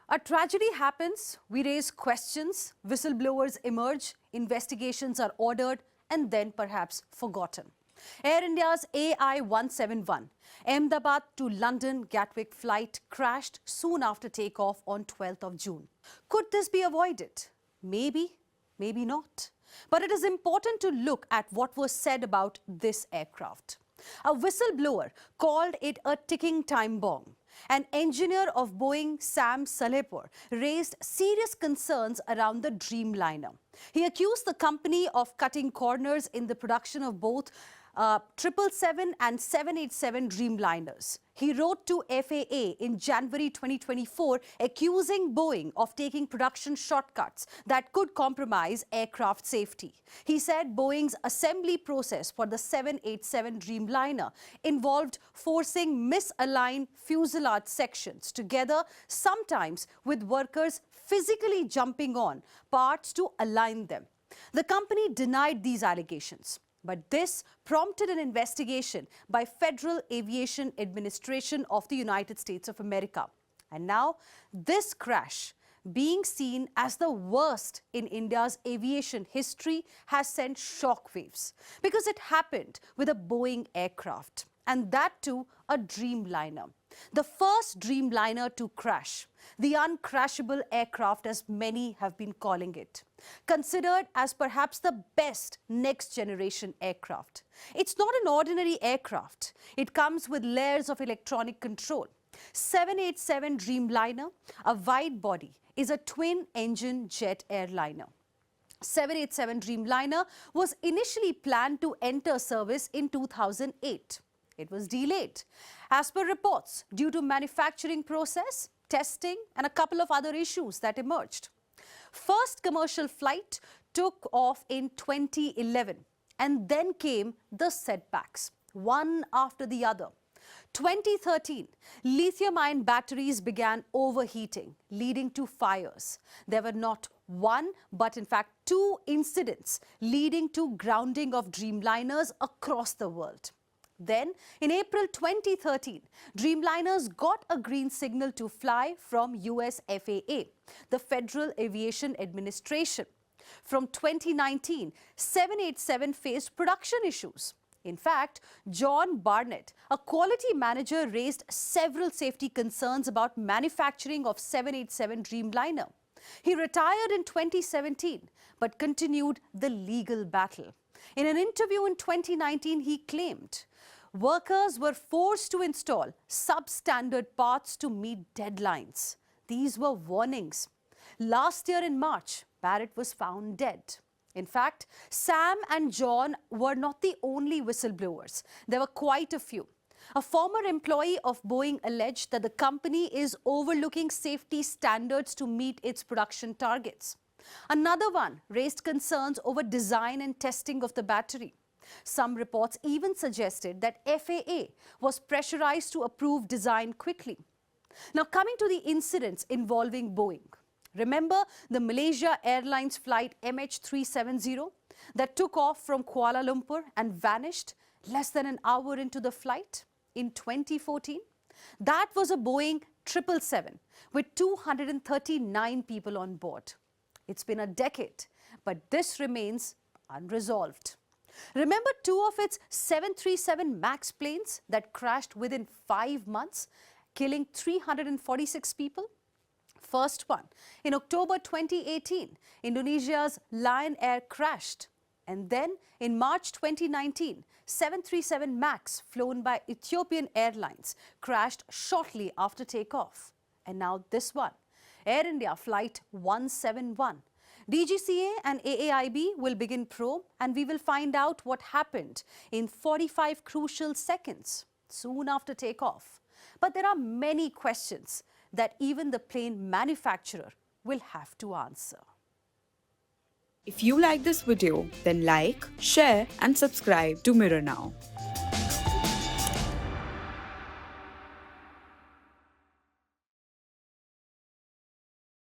A tragedy happens, we raise questions, whistleblowers emerge, investigations are ordered and then perhaps forgotten. Air India's AI-171 Ahmedabad to London Gatwick flight crashed soon after takeoff on 12th of June. Could this be avoided? Maybe, maybe not. But it is important to look at what was said about this aircraft. A whistleblower called it a ticking time bomb. An engineer of Boeing, Sam Salehpour, raised serious concerns around the Dreamliner. He accused the company of cutting corners in the production of both 777 and 787 Dreamliners. He wrote to FAA in January 2024 accusing Boeing of taking production shortcuts that could compromise aircraft safety. He said Boeing's assembly process for the 787 Dreamliner involved forcing misaligned fuselage sections together, sometimes with workers physically jumping on parts to align them. The company denied these allegations. But this prompted an investigation by Federal Aviation Administration of the United States of America. And now, this crash, being seen as the worst in India's aviation history, has sent shockwaves because it happened with a Boeing aircraft, and that too a Dreamliner. The first Dreamliner to crash, the uncrashable aircraft as many have been calling it, considered as perhaps the best next-generation aircraft. It's not an ordinary aircraft. It comes with layers of electronic control. 787 Dreamliner, a wide body, is a twin-engine jet airliner. 787 Dreamliner was initially planned to enter service in 2008. It was delayed, as per reports, due to manufacturing process, testing, and a couple of other issues that emerged. First commercial flight took off in 2011, and then came the setbacks, one after the other. 2013, lithium-ion batteries began overheating, leading to fires. There were not one, but in fact two incidents leading to grounding of Dreamliners across the world. Then, in April 2013, Dreamliners got a green signal to fly from US FAA, the Federal Aviation Administration. From 2019, 787 faced production issues. In fact, John Barnett, a quality manager, raised several safety concerns about manufacturing of 787 Dreamliner. He retired in 2017, but continued the legal battle. In an interview in 2019, he claimed workers were forced to install substandard parts to meet deadlines. These were warnings. Last year in March, Barnett was found dead. In fact, Sam and John were not the only whistleblowers. There were quite a few. A former employee of Boeing alleged that the company is overlooking safety standards to meet its production targets. Another one raised concerns over design and testing of the battery. Some reports even suggested that FAA was pressurized to approve design quickly. Now, coming to the incidents involving Boeing. Remember the Malaysia Airlines flight MH370 that took off from Kuala Lumpur and vanished less than an hour into the flight in 2014? That was a Boeing 777 with 239 people on board. It's been a decade, but this remains unresolved. Remember two of its 737 MAX planes that crashed within 5 months, killing 346 people? First one, in October 2018, Indonesia's Lion Air crashed. And then in March 2019, 737 MAX flown by Ethiopian Airlines crashed shortly after takeoff. And now this one, Air India Flight 171. DGCA and AAIB will begin probe, and we will find out what happened in 45 crucial seconds soon after takeoff. But there are many questions that even the plane manufacturer will have to answer. If you like this video, then like, share and subscribe to Mirror Now.